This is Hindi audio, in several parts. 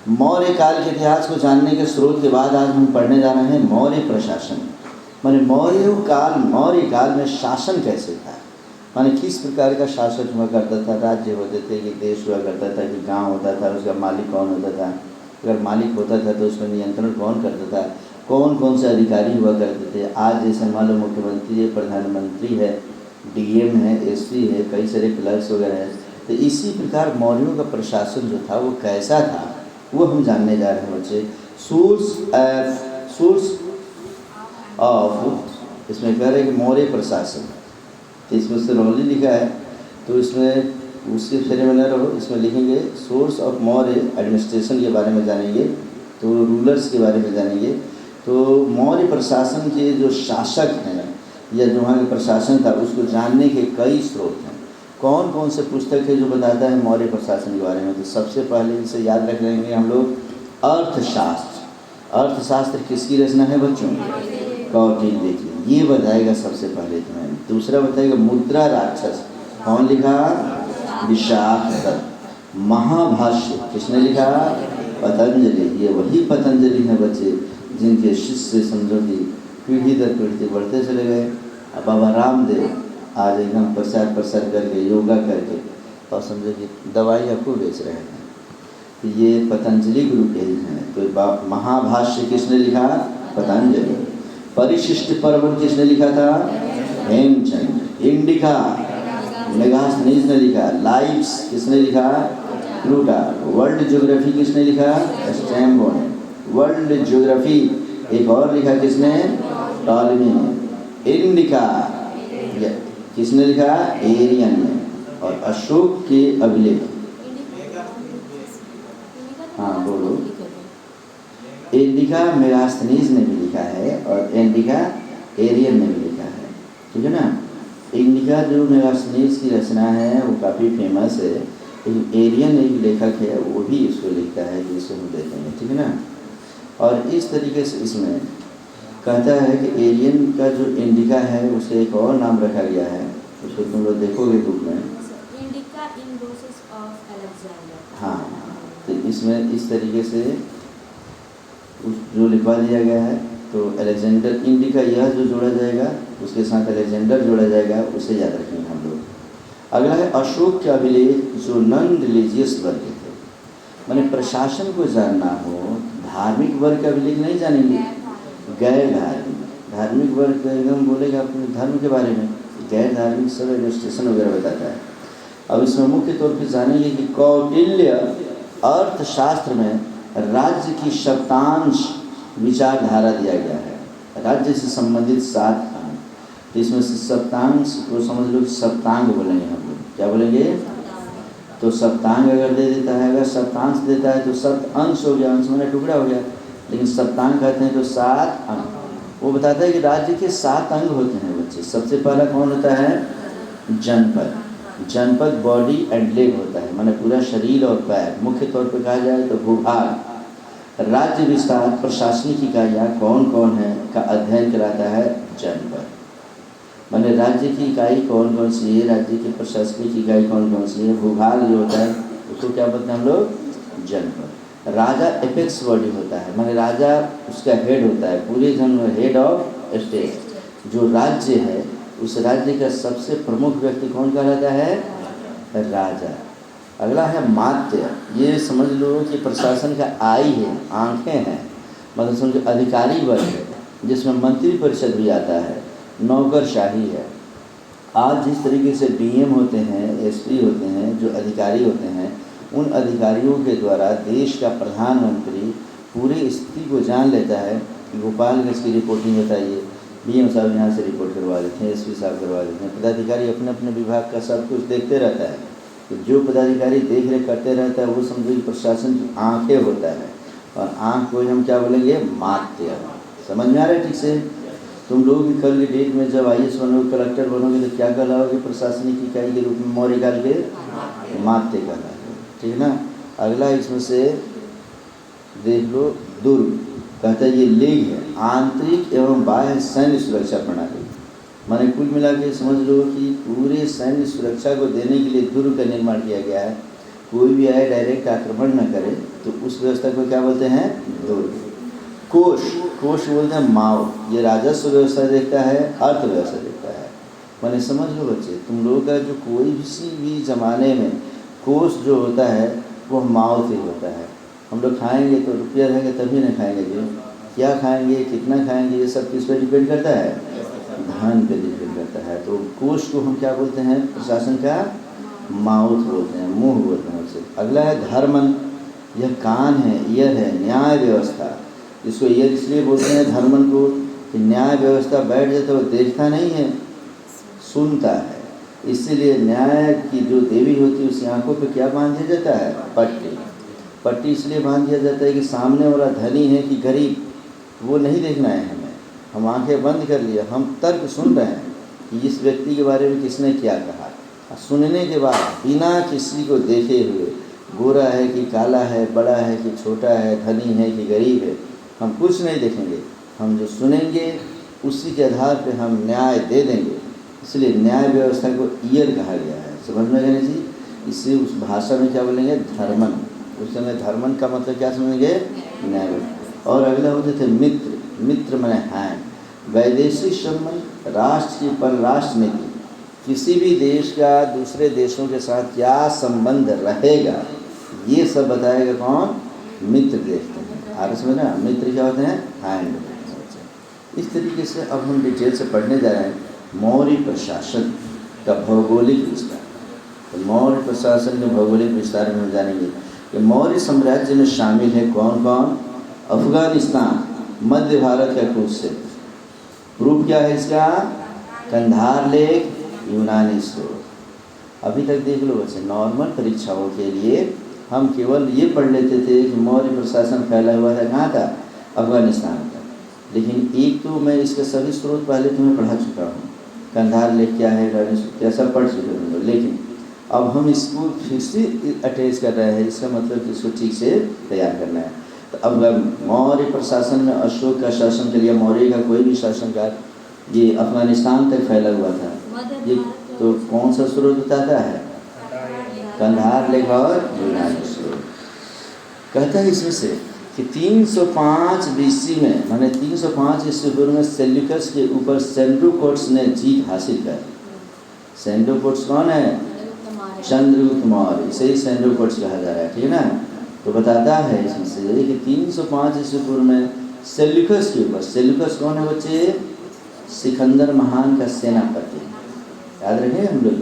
मौर्य काल के इतिहास को जानने के स्रोत के बाद आज हम पढ़ने जा रहे हैं मौर्य प्रशासन। माने मौर्य काल में शासन कैसे था, माने किस प्रकार का शासक हुआ करता था। राज्य होते थे कि देश हुआ करता था कि गांव होता था, उसका मालिक कौन होता था, अगर मालिक होता था तो उसमें नियंत्रण कौन करता था, कौन कौन से अधिकारी हुआ करते थे। आज जैसे मान लो मुख्यमंत्री है, प्रधानमंत्री है, डीएम है, एसपी है, कई सारे क्लर्क्स वगैरह हैं। तो इसी प्रकार मौर्यों का प्रशासन जो था वो कैसा था वो हम जानने जा रहे हैं बच्चे। सोर्स ऑफ इसमें कह रहे हैं कि मौर्य प्रशासन, तो इसमें सिरोली लिखा है तो इसमें उसके फेरे में न रहो, इसमें लिखेंगे सोर्स ऑफ मौर्य एडमिनिस्ट्रेशन के बारे में जानेंगे, तो रूलर्स के बारे में जानेंगे। तो मौर्य प्रशासन के जो शासक हैं या जो वहाँ का प्रशासन था उसको जानने के कई स्रोत हैं। कौन कौन से पुस्तक है जो बताता है मौर्य प्रशासन के बारे में। तो सबसे पहले इसे याद रख लेंगे हम लोग अर्थशास्त्र। अर्थशास्त्र किसकी रचना है बच्चों, कौटिल्य की, ये बताएगा सबसे पहले तुम्हें। दूसरा बताएगा मुद्रा राक्षस, कौन लिखा, विशाखदत्त। महाभाष्य किसने लिखा, पतंजलि। ये वही पतंजलि हैं बच्चे जिनके शिष्य समझो कि पीढ़ी दर पीढ़ी बढ़ते चले गए। अब बाबा रामदेव आज एकदम प्रसार करके योगा करके और समझो कि दवाई आपको बेच रहे हैं। तो ये पतंजलि गुरु के ही हैं। तो महाभाष्य किसने लिखा, पतंजलि। परिशिष्ट पर्व किसने लिखा था, हेमचंद। इंडिका मेगास्थनीज ने लिखा। लाइव्स किसने लिखा, प्लूटार्क। वर्ल्ड ज्योग्राफी किसने लिखा, स्ट्रैबो ने। वर्ल्ड ज्योग्राफी एक और लिखा किसने, टॉलमी ने। इंडिका किसने लिखा, एरियन ने। और अशोक के अभिलेख, हाँ बोलो, इंडिका मेगास्थनीज ने भी लिखा है और इंडिका एरियन ने भी लिखा है, ठीक है ना। इंडिका जो मेगास्थनीज की रचना है वो काफ़ी फेमस है, लेकिन एरियन एक लेखक है वो भी इसको लिखता है जिसे हम देखेंगे, ठीक है ना। और इस तरीके से इसमें कहता है कि एरियन का जो इंडिका है उसे एक और नाम रखा गया है, उसको तुम लोग देखोगे बुक में, इंडिका इम्ब्रोसिस ऑफ अलेक्जेंडर। हाँ, तो इसमें इस तरीके से जो लिखवा दिया गया है। तो अलेक्जेंडर, इंडिका यह जो जोड़ा जाएगा उसके साथ अलेक्जेंडर जोड़ा जाएगा, उसे याद रखेंगे हम लोग। अगला है अशोक के अभिलेख जो नॉन रिलीजियस वर्ग थे। माने प्रशासन को जानना हो, धार्मिक वर्ग का अभिलेख नहीं जानेंगे, गैर धार्मिक। धार्मिक वर्ग एकदम बोलेगा अपने धर्म के बारे में, गैर धार्मिक सब एडमिनिस्ट्रेशन वगैरह बताता है। अब इसमें मुख्य तौर पर जानेंगे कि कौटिल्य अर्थशास्त्र में राज्य की सप्तांश विचारधारा दिया गया है। राज्य से संबंधित 7 अंग, तो इसमें से सप्तांश को समझ लो, सप्तांग बोलेंगे हम लोग, क्या बोलेंगे, तो सप्तांग अगर दे देता है, अगर सप्तांश देता है तो सप्त अंश हो गया, अंश मैंने टुकड़ा हो गया, लेकिन सप्तांग कहते हैं तो 7 अंग। वो बताता है कि राज्य के 7 अंग होते हैं बच्चे। सबसे पहला कौन होता है, जनपद। जनपद बॉडी एंड लेग होता है, माने पूरा शरीर और पैर। मुख्य तौर पर कहा जाए तो भूभाग। राज्य विस्तार प्रशासनिक इकाइयाँ कौन कौन है का अध्ययन कराता है जनपद। माने राज्य की इकाई कौन कौन सी है, राज्य की प्रशासनिक इकाई कौन कौन सी है। भूभाग जो होता है उसको क्या बोलते हैं हम लोग, जनपद। राजा एपेक्स बॉडी होता है, माने राजा उसका हेड होता है, पूरे जन हेड ऑफ स्टेट। जो राज्य है उस राज्य का सबसे प्रमुख व्यक्ति कौन कहलाता है, राजा। अगला है मात्य। ये समझ लो कि प्रशासन का आई है, आंखें हैं, मतलब समझो अधिकारी वर्ग है जिसमें मंत्री परिषद भी आता है, नौकरशाही है। आज जिस तरीके से डीएम होते हैं, एसपी होते हैं, जो अधिकारी होते हैं, उन अधिकारियों के द्वारा देश का प्रधानमंत्री पूरी स्थिति को जान लेता है। गोपालगंज की रिपोर्टिंग बताइए, डीएम साहब यहाँ से रिपोर्ट करवा देते हैं, एसपी साहब करवा देते हैं। पदाधिकारी अपने अपने विभाग का सब कुछ देखते रहता है। तो जो पदाधिकारी देख रेख करते रहता है वो समझो कि प्रशासन की आँखें होता है। और आँख को हम क्या बोलेंगे, मात्य। समझ में आ रहा है ठीक से। तुम लोग भी कल की डेट में जब IAS बनोगे, कलेक्टर बनोगे तो क्या कहलाओगे, प्रशासनिक इकाई के रूप में मौर्य काल के मात्य कहलाओगे, ठीक है ना। अगला इसमें से देख लो, दुर्ग कहता है ये लेग है, आंतरिक एवं बाह्य सैन्य सुरक्षा प्रणाली। माने कुल मिला के समझ लो कि पूरे सैन्य सुरक्षा को देने के लिए दुर्ग का निर्माण किया गया है। कोई भी आए डायरेक्ट आक्रमण न करे, तो उस व्यवस्था को क्या बोलते हैं? दुर्ग। कोष, कोष बोलते हैं माओ, ये राजस्व व्यवस्था देखता है, अर्थव्यवस्था देखता है। मैंने समझ लो बच्चे, तुम लोगों का जो कोई भी ज़माने में कोष जो होता है वो माओ से होता है। हम लोग खाएंगे तो रुपया रहेंगे तभी ना खाएंगे जी, क्या खाएंगे, कितना खाएंगे, ये सब किस पर डिपेंड करता है? धन पे डिपेंड करता है। तो कोष को हम क्या बोलते हैं? प्रशासन का माउथ बोलते हैं, मुंह बोलते हैं उसे। अगला है धर्मन, यह कान है, ईयर है, न्याय व्यवस्था। इसको ईयर इसलिए बोलते हैं धर्मन को कि न्याय व्यवस्था बैठ जाए तो वो देखता नहीं है, सुनता है। इसीलिए न्याय की जो देवी होती है उसकी आंखों पे क्या बांध दिया जाता है? पट्टी। पट्टी इसलिए बांध दिया जाता है कि सामने वाला धनी है कि गरीब, वो नहीं देखना है हमें। हम आंखें बंद कर लिया, हम तर्क सुन रहे हैं कि इस व्यक्ति के बारे में किसने क्या कहा। सुनने के बाद बिना किसी को देखे हुए, गोरा है कि काला है, बड़ा है कि छोटा है, धनी है कि गरीब है, हम कुछ नहीं देखेंगे। हम जो सुनेंगे उसी के आधार पे हम न्याय दे देंगे। इसलिए न्याय व्यवस्था को ईयर कहा गया है। समझ में गए जी? इससे उस भाषा में क्या बोलेंगे? धर्मन। उस समय धर्मन का मतलब क्या समझेंगे? न्याय। और अगला होते थे मित्र। मित्र माने हैं वैदेशिक संबंध, राष्ट्र की परराष्ट्र नीति, किसी भी देश का दूसरे देशों के साथ क्या संबंध रहेगा, ये सब बताएगा कौन? मित्र देखते हैं। आगे समझ ना, मित्र क्या होते हैं? हैंड। इस तरीके से अब हम डिटेल से पढ़ने जा रहे हैं मौर्य प्रशासन का भौगोलिक विस्तार। तो मौर्य प्रशासन के भौगोलिक विस्तार में हम जानेंगे कि मौर्य साम्राज्य में शामिल है कौन कौन? अफगानिस्तान, मध्य भारत का कुछ क्षेत्र। प्रूफ क्या है इसका? कंधार लेक, यूनानी स्रोत। अभी तक देख लो बच्चे, नॉर्मल परीक्षाओं के लिए हम केवल ये पढ़ लेते थे कि मौर्य प्रशासन फैला हुआ था कहाँ था? अफगानिस्तान का। लेकिन एक तो मैं इसके सभी स्रोत पहले तुम्हें पढ़ा चुका हूँ, कंधार लेक क्या है, यूनानी स्रोत क्या, सब पढ़ चुके होंगे। लेकिन अब हम इसको फिर से अटैच कर रहे हैं, इसका मतलब कि इसको ठीक से तैयार करना है। तो अब मौर्य प्रशासन में अशोक का शासन के लिए मौर्य का कोई भी शासनकाल ये अफगानिस्तान तक फैला हुआ था। ये तो कौन सा स्रोत बताता है? कंधार लेक और यूनानी स्रोत। कहता है इसमें से कि 305 बीसी में, माने 305 ईस्वी पूर्व में सेल्यूकस के ऊपर सेल्यूकोट्स ने जीत हासिल कर। सेल्यूकोट्स कौन है? चंद्रगुप्त मौर्य, इसे ही सेल्यूकोट्स कहा जा रहा है, ठीक है ना। तो बताता है इसमें से कि 305 ईस्वी पूर्व में सेल्यूकस के ऊपर, सेल्यूकस कौन है बच्चे? सिकंदर महान का सेनापति, याद रखें हम लोग।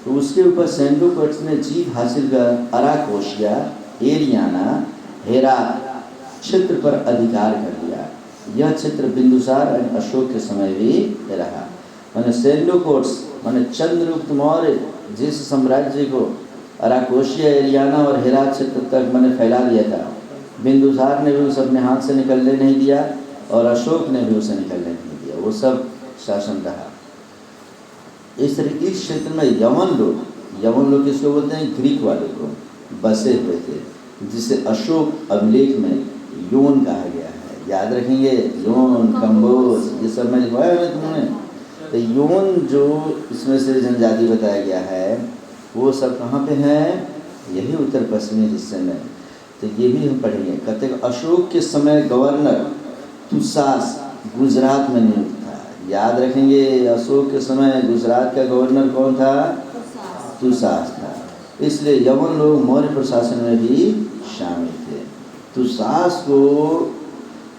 तो उसके ऊपर सेल्यूकोट्स ने जीत हासिल कर अराकोशिया, एरियाना, हेरात क्षेत्र पर अधिकार कर लिया। यह क्षेत्र बिंदुसार और अशोक के समय भी रहा। मैंने सेल्यूकोट्स माने चंद्रगुप्त मौर्य जिस साम्राज्य को अराकोशिया, एरियाना और हेरात क्षेत्र तक मैंने फैला दिया था, बिंदुसार ने भी उसे अपने हाथ से निकलने नहीं दिया और अशोक ने भी उसे निकलने नहीं दिया, वो सब शासन रहा। इस तरीके इस क्षेत्र में यवन लोग किसको बोलते हैं? ग्रीक वाले को बसे हुए थे, जिसे अशोक अभिलेख में योन कहा गया है। याद रखेंगे, योन, कंबोज, ये सब में लिखवाया है तुमने। तो योन जो इसमें से जनजाति बताया गया है वो सब कहाँ पे है? यही उत्तर पश्चिमी हिस्से में। तो ये भी हम पढ़ेंगे। कहते हैं अशोक के समय गवर्नर तुसास गुजरात में नियुक्त था। याद रखेंगे, अशोक के समय गुजरात का गवर्नर कौन था? तुसास था। इसलिए यवन लोग मौर्य प्रशासन में भी शामिल थे। तुसास को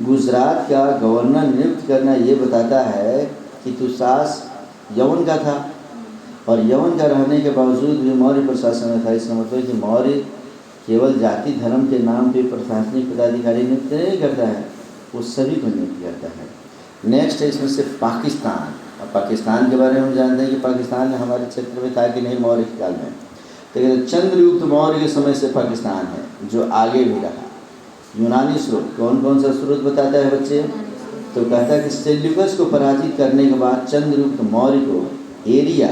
गुजरात का गवर्नर नियुक्त करना ये बताता है कि तुसास यवन का था और यवन का रहने के बावजूद भी मौर्य प्रशासन में था। इसका मतलब कि मौर्य केवल जाति धर्म के नाम पे प्रशासनिक पदाधिकारी नियुक्त नहीं करता है, वो सभी को नियुक्त करता है। नेक्स्ट है इसमें से पाकिस्तान। अब पाकिस्तान के बारे में हम जानते हैं कि पाकिस्तान हमारे क्षेत्र में था कि नहीं मौर्य के काल में। तो चंद्रगुप्त मौर्य के समय से पाकिस्तान है जो आगे भी रहा। यूनानी स्रोत कौन कौन सा स्रोत बताता है बच्चे? तो कहता है कि सेल्यूकस को पराजित करने के बाद चंद्रगुप्त मौर्य को एरिया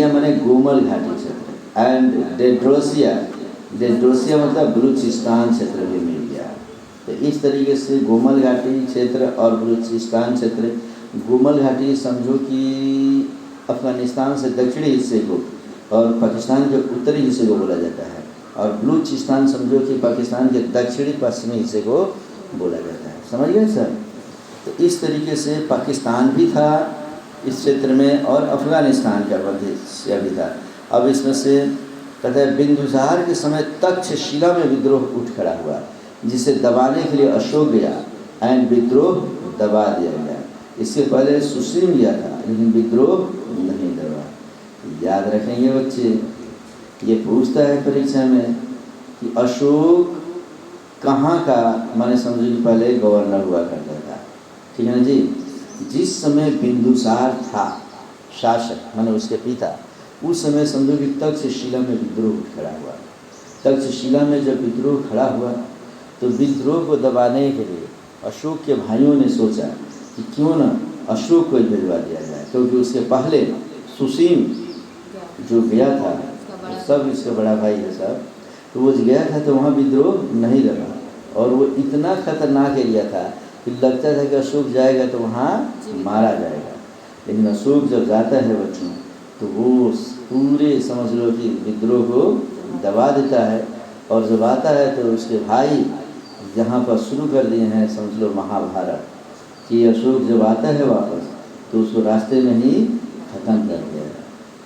माने गोमल घाटी क्षेत्र एंड डेड्रोसिया मतलब बलूचिस्तान क्षेत्र भी मिल गया। तो इस तरीके से गोमल घाटी क्षेत्र और बलूचिस्तान क्षेत्र, गोमल घाटी समझो कि अफगानिस्तान से दक्षिणी हिस्से को और पाकिस्तान के उत्तरी हिस्से को बोला जाता है। और बलूचिस्तान समझो कि पाकिस्तान के दक्षिणी पश्चिमी हिस्से को बोला जाता है। समझ गए सर? तो इस तरीके से पाकिस्तान भी था इस क्षेत्र में और अफ़गानिस्तान का मध्य भी था। अब इसमें से कहते हैं बिंदुसार के समय तक्षशिला में विद्रोह उठ खड़ा हुआ, जिसे दबाने के लिए अशोक गया एंड विद्रोह दबा दिया गया। इससे पहले सुसीम गया था लेकिन विद्रोह नहीं दबा। याद रखेंगे बच्चे, ये पूछता है परीक्षा में कि अशोक कहाँ का माने समझो कि पहले गवर्नर हुआ करता था, ठीक है ना जी। जिस समय बिंदुसार था शासक माने उसके पिता, उस समय समझो कि तक्षशिला में विद्रोह उठ खड़ा हुआ। तक्षशिला में जब विद्रोह खड़ा हुआ तो विद्रोह को दबाने के लिए अशोक के भाइयों ने सोचा कि क्यों न अशोक को ही भिजवा दिया जाए, क्योंकि उसके पहले सुसीम जो गया था, सब इसका बड़ा भाई है सब, तो वो गया था तो वहाँ विद्रोह नहीं दबा। और वो इतना खतरनाक एरिया था कि लगता था कि अशोक जाएगा तो वहाँ मारा जाएगा। लेकिन अशोक जब जाता है बच्चों तो वो पूरे समझ लो कि विद्रोह को दबा देता है। और जब आता है तो उसके भाई यहाँ पर शुरू कर दिए हैं समझ लो महाभारत, कि अशोक जब आता है वापस तो उसको रास्ते में ही ख़त्म कर दिया है।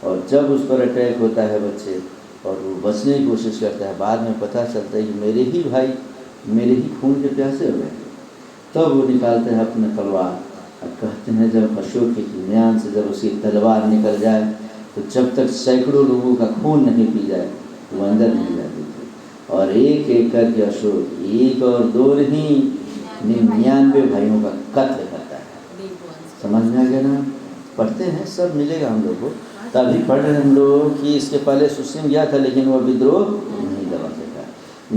और जब उस पर अटैक होता है बच्चे और वो बचने की कोशिश करता है, बाद में पता चलता है कि मेरे ही भाई मेरे ही खून के प्यासे हो गए। तब वो निकालते हैं अपने तलवार और कहते हैं जब अशोक के म्यान से जब उसकी तलवार निकल जाए तो जब तक सैकड़ों लोगों का खून नहीं पी जाए तो वो अंदर नहीं जाती थी। और एक एक करके अशोक एक और दो नहीं 99 भाइयों का कत्ल करता है। समझ में आ गया ना? पढ़ते हैं सब मिलेगा हम लोग को। तभी पढ़ रहे हम लोग कि इसके पहले सुसीम गया था लेकिन वह विद्रोह नहीं दबा सका।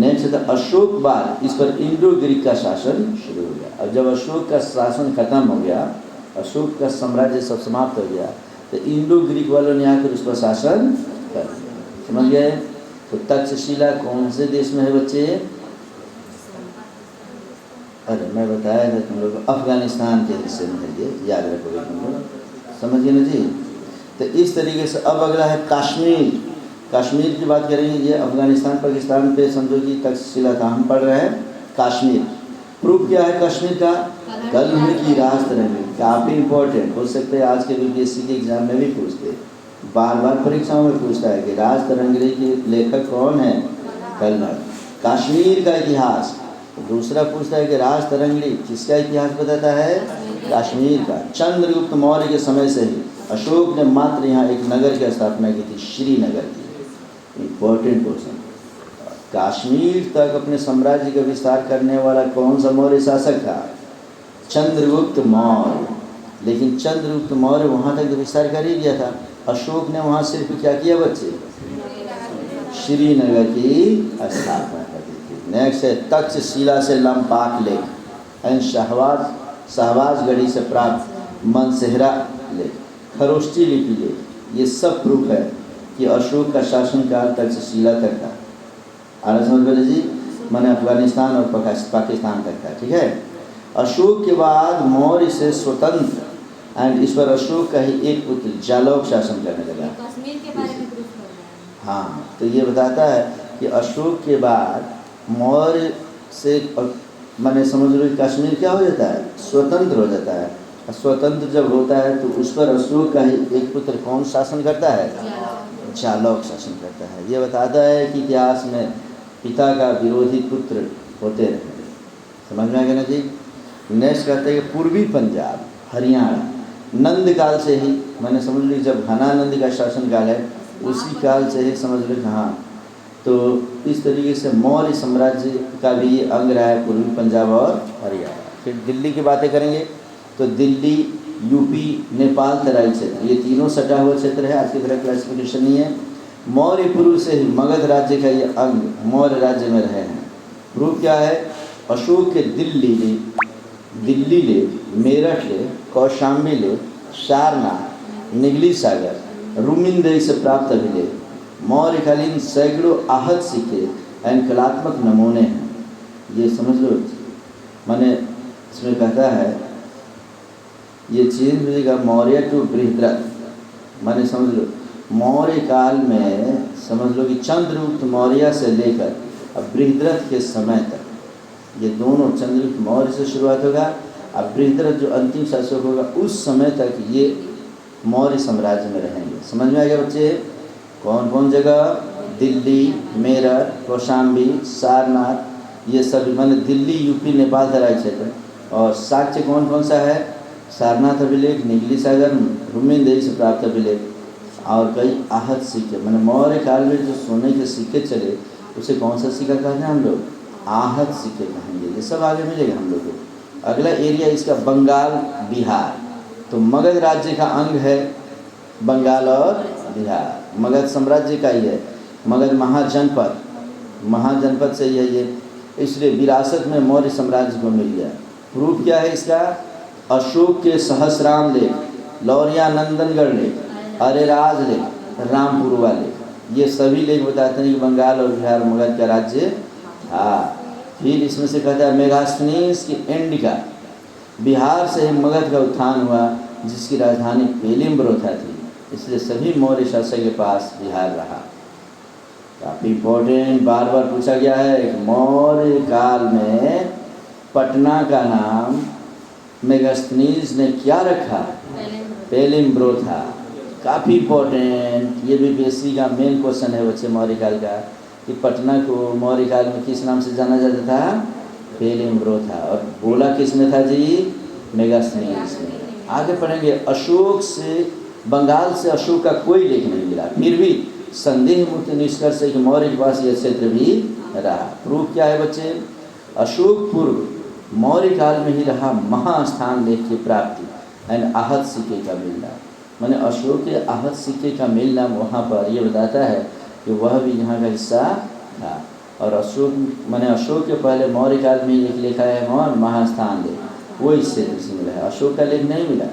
नेक्स्ट था अशोक बाद इस पर इंडो ग्रीक का शासन शुरू हो गया। अब जब अशोक का शासन खत्म हो गया, अशोक का साम्राज्य सब समाप्त हो गया, तो इंडो ग्रीक वालों ने आकर उस पर शासन कर दिया। समझ गए? तो तक्षशिला कौन से देश में है बच्चे? अरे मैं बताया था तुम लोग अफ़गानिस्तान के हिस्से में है, ये याद रखोगे तुम लोग। समझिए ना जी। तो इस तरीके से अब अगला है कश्मीर। कश्मीर की बात करेंगे। ये अफ़गानिस्तान पाकिस्तान पे समझो कि तक्षशिला था, हम पढ़ रहे हैं कश्मीर। प्रूफ क्या है कश्मीर का? कल्म की राज तरंगी, काफ़ी इंपॉर्टेंट हो सकते हैं आज के यूपीएससी के एग्जाम में भी पूछते, बार बार परीक्षाओं में पूछता है कि राज तरंगी के लेखक कौन है? कल्म। कश्मीर का इतिहास। दूसरा पूछता है कि राज तरंगी किसका इतिहास बताता है? कश्मीर का। चंद्रगुप्त मौर्य के समय से ही अशोक ने मात्र यहाँ एक नगर की स्थापना की थी, श्रीनगर की। Important question. कश्मीर तक अपने साम्राज्य का विस्तार करने वाला कौन सा मौर्य शासक था? चंद्रगुप्त मौर्य। लेकिन चंद्रगुप्त मौर्य वहाँ तक तो विस्तार कर ही गया था। अशोक ने वहाँ सिर्फ क्या किया बच्चे? श्रीनगर की स्थापना कर दी थी। नेक्स्ट है तक्षशिला से लंपाक लेख एंड शहबाजगढ़ी से प्राप्त मनसेहरा लेख, खरोष्टी लिपि लेख, ये सब प्रूफ है कि अशोक का शासनकाल तक्षशिला तक था। आगे समझ में जी, मैंने अफगानिस्तान और पाकिस्तान तक था। ठीक है। अशोक के बाद मौर्य से स्वतंत्र एंड इस पर अशोक का ही एक पुत्र जालौक शासन करने लगा। कश्मीर के बारे में प्रूफ कर रहे हैं। हाँ, तो ये बताता है कि अशोक के बाद मौर्य से मैंने समझ लो कश्मीर क्या हो जाता है? स्वतंत्र हो जाता है। स्वतंत्र जब होता है तो उस पर अशोक का ही एक पुत्र कौन शासन करता है? जालौक शासन करता है। ये बताता है कि इतिहास में पिता का विरोधी पुत्र होते रहे। समझ में आ गया ना जी। नेक्स्ट कहते हैं कि पूर्वी पंजाब हरियाणा नंद काल से ही, मैंने समझ ली जब घनानंद का शासन काल है उसी काल से ही समझ लो। हाँ, तो इस तरीके से मौर्य साम्राज्य का भी ये अंग रहा है, पूर्वी पंजाब और हरियाणा। फिर दिल्ली की बातें करेंगे तो दिल्ली, यूपी, नेपाल, तराई क्षेत्र, ये तीनों सटा हुआ क्षेत्र है। आज की तरह क्लासिफिकेशन नहीं है। मौर्य पूर्व से ही मगध राज्य का ये अंग मौर्य राज्य में रहे हैं। प्रूफ क्या है? अशोक के दिल्ली ले, मेरठ ले, कौशाम्बी ले, सारनाथ, निगली सागर, रूमिंदेही से प्राप्त अभिलेख, मौर्यकालीन सैकड़ों आहत सिक्के एंड कलात्मक नमूने हैं। ये समझ लो। मैंने इसमें कहता है ये चेंज हो जाएगा मौर्य टू बृहद्रथ, मैंने समझ लो मौर्य काल में समझ लो कि चंद्रगुप्त मौर्य से लेकर अब बृहद्रथ के समय तक, ये दोनों चंद्रगुप्त मौर्य से शुरुआत होगा, अब बृहद्रथ जो अंतिम शासक होगा उस समय तक ये मौर्य साम्राज्य में रहेंगे। समझ में आ गया बच्चे? कौन कौन जगह? दिल्ली, मेरठ, कौशाम्बी, सारनाथ, ये सब माने दिल्ली, यूपी, नेपाल तराई क्षेत्र। और साक्ष्य कौन कौन सा है? सारनाथ अभिलेख, निगली सागर, भूमिदेवी से प्राप्त अभिलेख और कई आहत सिक्के। मैंने मौर्य काल में जो सोने के सिक्के चले उसे कौन सा सिक्का कहते हैं हम लोग? आहत सिक्के कहेंगे। ये सब आगे मिलेगा हम लोग को। अगला एरिया इसका बंगाल, बिहार। तो मगध राज्य का अंग है बंगाल और बिहार। मगध साम्राज्य का ही है। मगध महाजनपद से ही है ये, इसलिए विरासत में मौर्य साम्राज्य को मिल गया। प्रूफ क्या है इसका? अशोक के सहस्राम लेख, लौरिया नंदनगढ़ लेख, अरेराज लेख, रामपुरवा लेख, ये सभी लेख बताते हैं कि बंगाल और बिहार मगध का राज्य था। फिर इसमें से कहता है मेगास्थनीज की इंडिका, बिहार से ही मगध का उत्थान हुआ जिसकी राजधानी पेलिम्ब्रोथा थी, इसलिए सभी मौर्य शासक के पास बिहार रहा। काफ़ी इम्पोर्टेंट, बार बार पूछा गया है। मौर्य काल में पटना का नाम मेगास्थनीज ने क्या रखा? पेलिम्ब्रोथा। काफ़ी इम्पोर्टेंट, ये भी बीएससी का मेन क्वेश्चन है बच्चे मौर्य काल का, कि पटना को मौर्य काल में किस नाम से जाना जाता था? पेलिम्ब्रोथा। और बोला किसने था जी? मेगास्थनीज ने। आगे पढ़ेंगे। अशोक से, बंगाल से अशोक का कोई लेख नहीं मिला, फिर भी संदेह मुक्त निष्कर्ष है कि मौर्य के पास यह क्षेत्र भी रहा। प्रूफ क्या है बच्चे? अशोक पूर्व मौर्य काल में ही रहा महास्थान लेख की प्राप्ति एंड आहत सिक्के का मिलना। मैंने अशोक के आहत सिक्के का मिलना वहाँ पर ये बताता है कि वह भी यहाँ का हिस्सा था। और अशोक मैंने अशोक के पहले मौर्य काल में एक लिखा है महास्थान लेख, वो इस क्षेत्र से मिला है। अशोक का लेख नहीं मिला,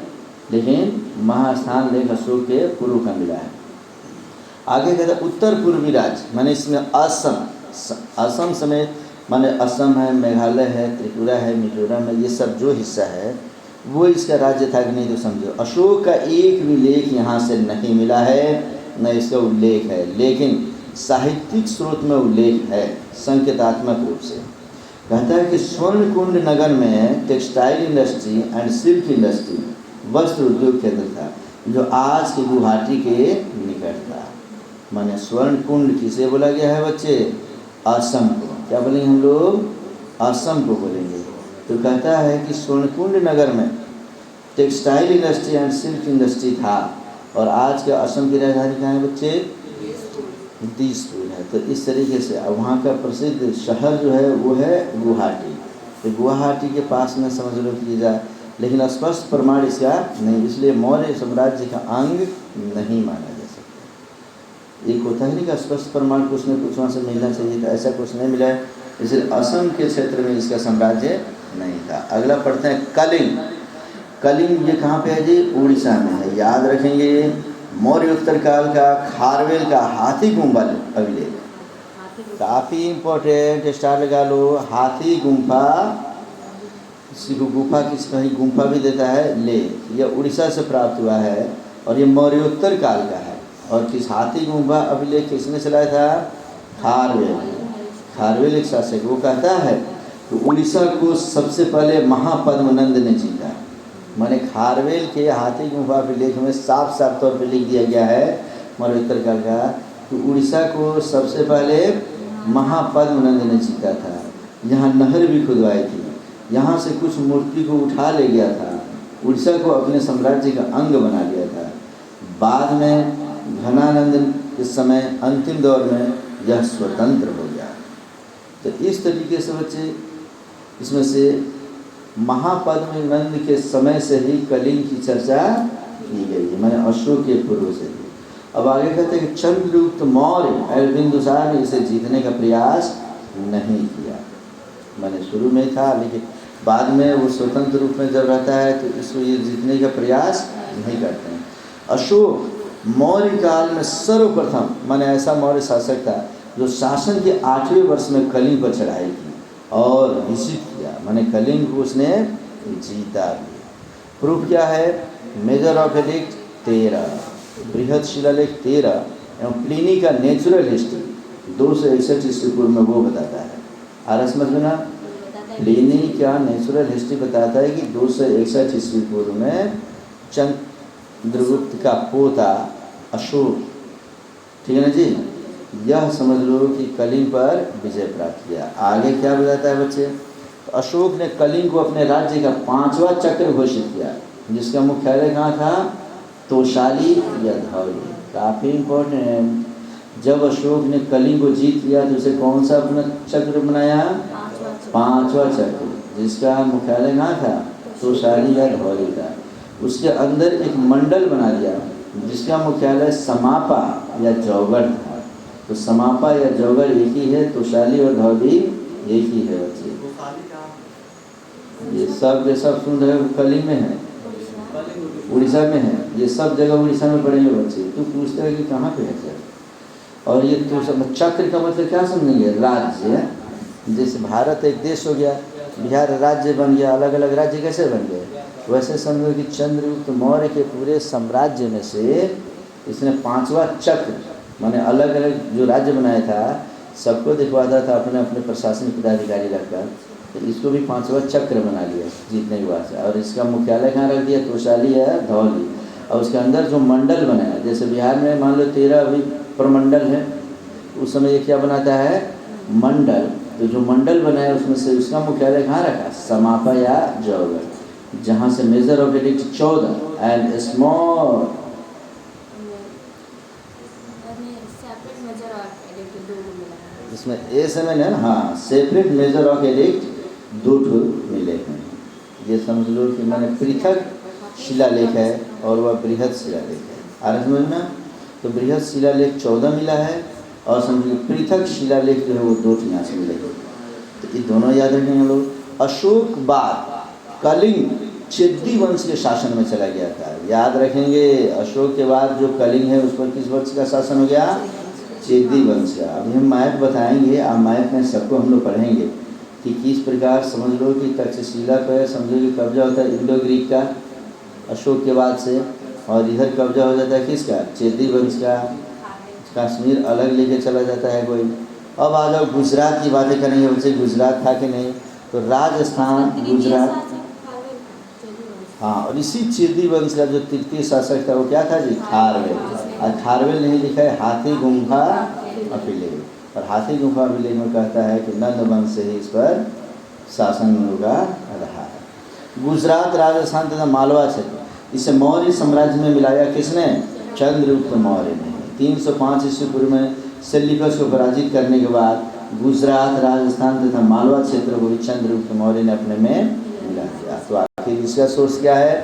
लेकिन महास्थान लेख अशोक के पूर्व का मिला है। आगे कहते हैं उत्तर पूर्वी राज्य, मैंने इसमें असम समेत, माने असम है, मेघालय है, त्रिपुरा है, मिजोरम है, ये सब जो हिस्सा है वो इसका राज्य था कि नहीं तो समझो। अशोक का एक भी लेख यहाँ से नहीं मिला है, न इसका उल्लेख है, लेकिन साहित्यिक स्रोत में उल्लेख है संकेतात्मक रूप से। कहता है कि स्वर्णकुंड नगर में textile industry and silk industry, वस्त्र उद्योग केंद्र था, जो आज के गुवाहाटी के निकट था। माने स्वर्णकुंड किसे बोला गया है बच्चे? असम को। क्या बोलेंगे हम लोग? असम को बोलेंगे। तो कहता है कि स्वर्णकुंड नगर में textile industry and silk industry था, और आज के असम की राजधानी कहाँ है बच्चे? दिसपुर है। तो इस तरीके से वहाँ का प्रसिद्ध शहर जो है वो है गुवाहाटी। तो गुवाहाटी के पास में समझ लो कि जाए, लेकिन स्पष्ट प्रमाण इसका नहीं, इसलिए मौर्य साम्राज्य का अंग नहीं माना जा सकता। एक होता है नहीं कि स्पष्ट प्रमाण कुछ न कुछ वहाँ से मिलना चाहिए, तो ऐसा कुछ नहीं मिला है, इसलिए असम के क्षेत्र में इसका साम्राज्य नहीं था। अगला पढ़ते हैं कलिंग। कलिंग ये कहाँ पे है जी? उड़ीसा में है। याद रखेंगे मौर्य उत्तर काल का खारवेल का हाथी गुम्फा अभिलेख, काफ़ी इम्पोर्टेंट, स्टार लगा लो। हाथी गुम्फा, किसी को गुफा किसी कहीं गुम्फा भी देता है लेख, यह उड़ीसा से प्राप्त हुआ है और ये मौर्योत्तर काल का है। और किस हाथी गुम्फा अभिलेख किसने चलाया था? खारवेल। खारवेल एक शासक, वो कहता है कि उड़ीसा को सबसे पहले महापद्मनंद ने जीता। माने खारवेल के हाथी गुम्फा अभिलेख में साफ साफ तौर पर लिख दिया गया है मौर्योत्तर काल का कि उड़ीसा को सबसे पहले महापद्मनंद ने जीता था। यहाँ नहर भी खुदवाई थी, यहाँ से कुछ मूर्ति को उठा ले गया था, उड़ीसा को अपने साम्राज्य का अंग बना लिया था। बाद में घनानंद के समय अंतिम दौर में यह स्वतंत्र हो गया। तो इस तरीके से बच्चे इसमें से महापद्मनंद के समय से ही कलिंग की चर्चा की गई है, मैंने अशोक के पूर्व से ही। अब आगे कहते हैं कि चंद्रगुप्त मौर्य और बिंदुसार ने इसे जीतने का प्रयास नहीं किया। मैंने शुरू में था, लेकिन बाद में वो स्वतंत्र रूप में जब रहता है तो इसको ये जीतने का प्रयास नहीं करते हैं। अशोक मौर्य काल में सर्वप्रथम माने ऐसा मौर्य शासक था जो शासन के 8वें वर्ष में कलिंग पर चढ़ाई की और विजित किया, माने कलिंग को उसने जीता भी। प्रूफ क्या है? मेजर ऑफ एडिक्ट 13, बृहद शिलालेख 13 एवं प्लिनी का नेचुरल हिस्ट्री 261 ईस्वी पूर्व में वो बताता है। आ रहा समझ में ना? प्लिनी का नेचुरल हिस्ट्री बताता है कि 261 ईस्वी पूर्व में चंद्रगुप्त का पोता अशोक, ठीक है ना जी, यह समझ लो कि कलिंग पर विजय प्राप्त किया। आगे क्या बताता है बच्चे? तो अशोक ने कलिंग को अपने राज्य का 5वां चक्र घोषित किया, जिसका मुख्यालय कहाँ था? तोशाली या धौली। काफ़ी इम्पोर्टेंट। जब अशोक ने कलिंग को जीत लिया तो उसे कौन सा अपना चक्र बनाया? 5वां चक्र, जिसका मुख्यालय कहाँ था? तोशाली या धौली था। उसके अंदर एक मंडल बना दिया जिसका मुख्यालय समापा या जौगढ़ था। तो समापा या जौगढ़ एक ही है, तोशाली और धौली एक ही है बच्चे। ये सब सुन रहे हो, कलिंग में है, उड़ीसा में है, ये सब जगह उड़ीसा में पढ़ेंगे बच्चे। तू पूछते हैं कि कहाँ पे है सर? और ये तो सब चक्र का मतलब क्या समझेंगे? राज्य। जैसे भारत एक देश हो गया, बिहार राज्य बन गया, अलग अलग राज्य कैसे बन गए, वैसे समझो कि चंद्रगुप्त मौर्य के पूरे साम्राज्य में से इसने 5वां चक्र, माने अलग अलग जो राज्य बनाया था सबको दिखवाता था अपने अपने प्रशासनिक पदाधिकारी रखकर, तो इसको भी 5वां चक्र बना लिया जीतने के बाद से। और इसका मुख्यालय कहाँ रख दिया? तोशाली या धौली। और उसके अंदर जो मंडल बनाया, जैसे बिहार में मान लो 13 अभी प्रमंडल है, उस समय ये क्या बनाता है? मंडल। तो जो मंडल बनाया उसमें से उसका मुख्यालय कहाँ रखा? समापा या जौगढ़, जहाँ से measure of addict 14 and small इसमें ए से मैंने ना, हाँ, सेपरेट मेजर ऑफ एडिक्ट 2 मिले हैं। ये समझ लो कि मैंने पृथक शिलालेख है और वह बृहद शिलालेख है। आ रहा समझ में? तो बृहद शिलालेख 14 मिला है और समझिए पृथक शिलालेख जो है वो 2 यहाँ से मिले। तो ये दोनों याद रखेंगे हम लोग। अशोक बाद कलिंग चेदी वंश के शासन में चला गया था। याद रखेंगे, अशोक के बाद जो कलिंग है उस पर किस वंश का शासन हो गया? चेदी वंश का। अभी हम मैप बताएंगे, अब मैप में सबको हम लोग पढ़ेंगे कि किस प्रकार समझ लो कि तक्षशिला पर समझो कि कब्जा होता है इंडो ग्रीक का अशोक के बाद से, और इधर कब्जा हो जाता है किसका? चेदी वंश का। कश्मीर अलग लेके चला जाता है कोई। अब आ जाओ गुजरात की बातें करेंगे, उनसे गुजरात था कि नहीं? तो राजस्थान, गुजरात, हाँ, और इसी चेदी वंश का जो तृतीय शासक था वो क्या था जी? खारवेल। और खारवेल नहीं लिखा है, हाथी गुम्फा अभिलेख। और हाथी गुम्फा अभिलेख में कहता है कि नंद वंश से ही इस पर शासन होगा रहा है। गुजरात, राजस्थान तथा मालवा क्षेत्र इसे मौर्य साम्राज्य में मिलाया किसने? चंद्रगुप्त मौर्य ने। 305 ईस्वी पूर्व में सेल्यूकस को पराजित करने के बाद गुजरात, राजस्थान तथा मालवा क्षेत्र को भी चंद्रगुप्त मौर्य ने अपने में मिला दिया। तो आखिर इसका सोर्स क्या है?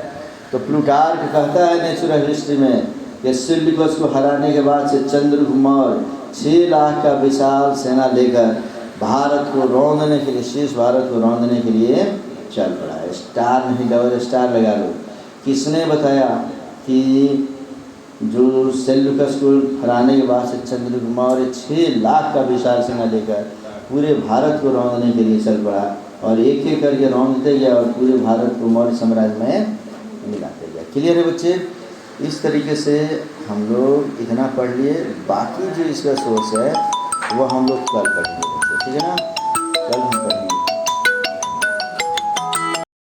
तो प्लूटार्क कहता है नेचुरल हिस्ट्री में कि सेल्यूकस को हराने के बाद से चंद्रगुप्त मौर्य 6 लाख का विशाल सेना लेकर भारत को रौंदने के लिए, शेष भारत को रौंदने के लिए चल पड़ा है। स्टार नहीं, डबल स्टार लगा लो। किसने बताया कि जो सेल्यूकस को हराने के बाद से चंद्रगुप्त मौर्य 6 लाख का विशाल सेना लेकर पूरे भारत को रौंदने के लिए चल पड़ा, और एक एक करके रौंदते गया और पूरे भारत को मौर्य साम्राज्य में मिलाते गया। क्लियर है बच्चे? इस तरीके से हम लोग इतना पढ़ लिए। बाकी जो इसका सोर्स है वो हम लोग कल पढ़ेंगे, ठीक है ना? कल हम पढ़ेंगे।